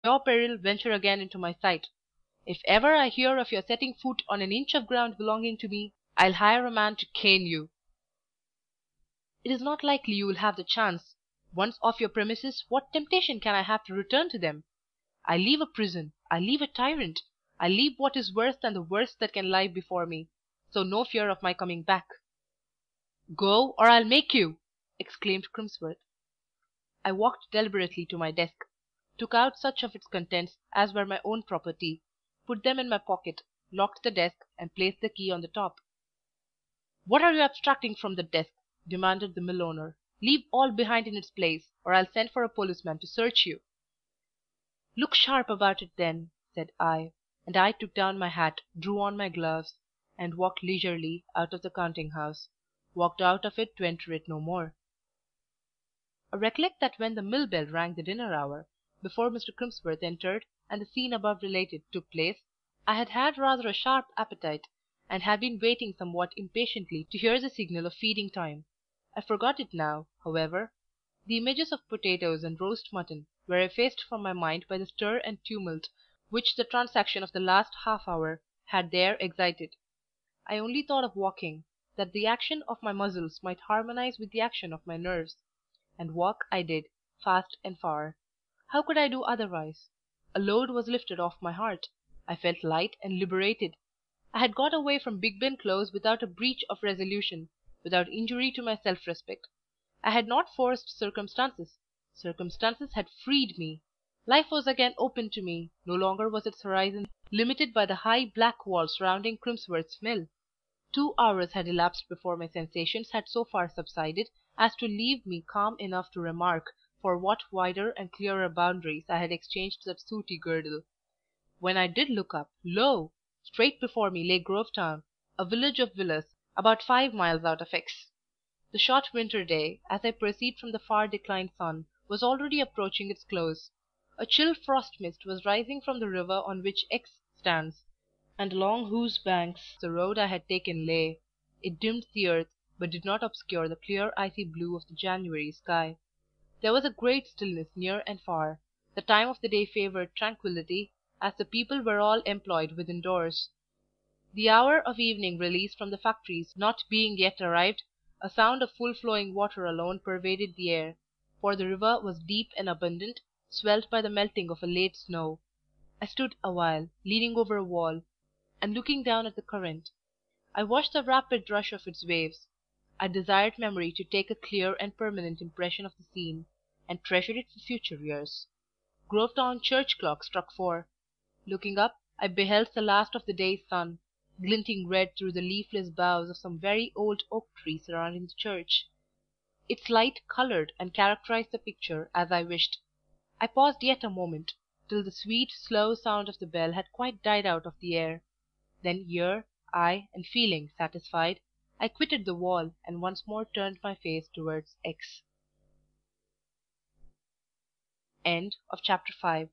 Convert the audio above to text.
your peril venture again into my sight. If ever I hear of your setting foot on an inch of ground belonging to me, I'll hire a man to cane you." "It is not likely you will have the chance. Once off your premises, what temptation can I have to return to them? I leave a prison, I leave a tyrant, I leave what is worse than the worst that can lie before me, so no fear of my coming back." "Go, or I'll make you!" exclaimed Crimsworth. I walked deliberately to my desk, took out such of its contents as were my own property, put them in my pocket, locked the desk, and placed the key on the top. "What are you abstracting from the desk?" demanded the mill owner. "Leave all behind in its place, or I'll send for a policeman to search you." "Look sharp about it then," said I, and I took down my hat, drew on my gloves, and walked leisurely out of the counting house, walked out of it to enter it no more. I recollect that when the mill bell rang the dinner hour, before Mr. Crimsworth entered and the scene above related took place, I had had rather a sharp appetite, and had been waiting somewhat impatiently to hear the signal of feeding time. I forgot it now, however. The images of potatoes and roast mutton were effaced from my mind by the stir and tumult which the transaction of the last half hour had there excited. I only thought of walking, that the action of my muscles might harmonize with the action of my nerves; and walk I did, fast and far. How could I do otherwise? A load was lifted off my heart. I felt light and liberated. I had got away from Bigben Close without a breach of resolution, without injury to my self-respect. I had not forced circumstances; circumstances had freed me. Life was again open to me, no longer was its horizon limited by the high black wall surrounding Crimsworth's mill. 2 hours had elapsed before my sensations had so far subsided as to leave me calm enough to remark for what wider and clearer boundaries I had exchanged that sooty girdle. When I did look up, lo! straight before me lay Grovetown, a village of villas, about 5 miles out of X. The short winter day, as I perceived from the far declined sun, was already approaching its close. A chill frost mist was rising from the river on which X stands, and along whose banks the road I had taken lay. It dimmed the earth, but did not obscure the clear icy blue of the January sky. There was a great stillness near and far. The time of the day favoured tranquillity, as the people were all employed within doors. The hour of evening release from the factories not being yet arrived, a sound of full flowing water alone pervaded the air, for the river was deep and abundant, swelled by the melting of a late snow. I stood awhile, leaning over a wall, and looking down at the current. I watched the rapid rush of its waves. I desired memory to take a clear and permanent impression of the scene, and treasure it for future years. Grovetown church clock struck 4. Looking up, I beheld the last of the day's sun, glinting red through the leafless boughs of some very old oak tree surrounding the church. Its light coloured and characterized the picture as I wished. I paused yet a moment, till the sweet, slow sound of the bell had quite died out of the air. Then ear, eye, and feeling satisfied, I quitted the wall, and once more turned my face towards X. End of chapter 5.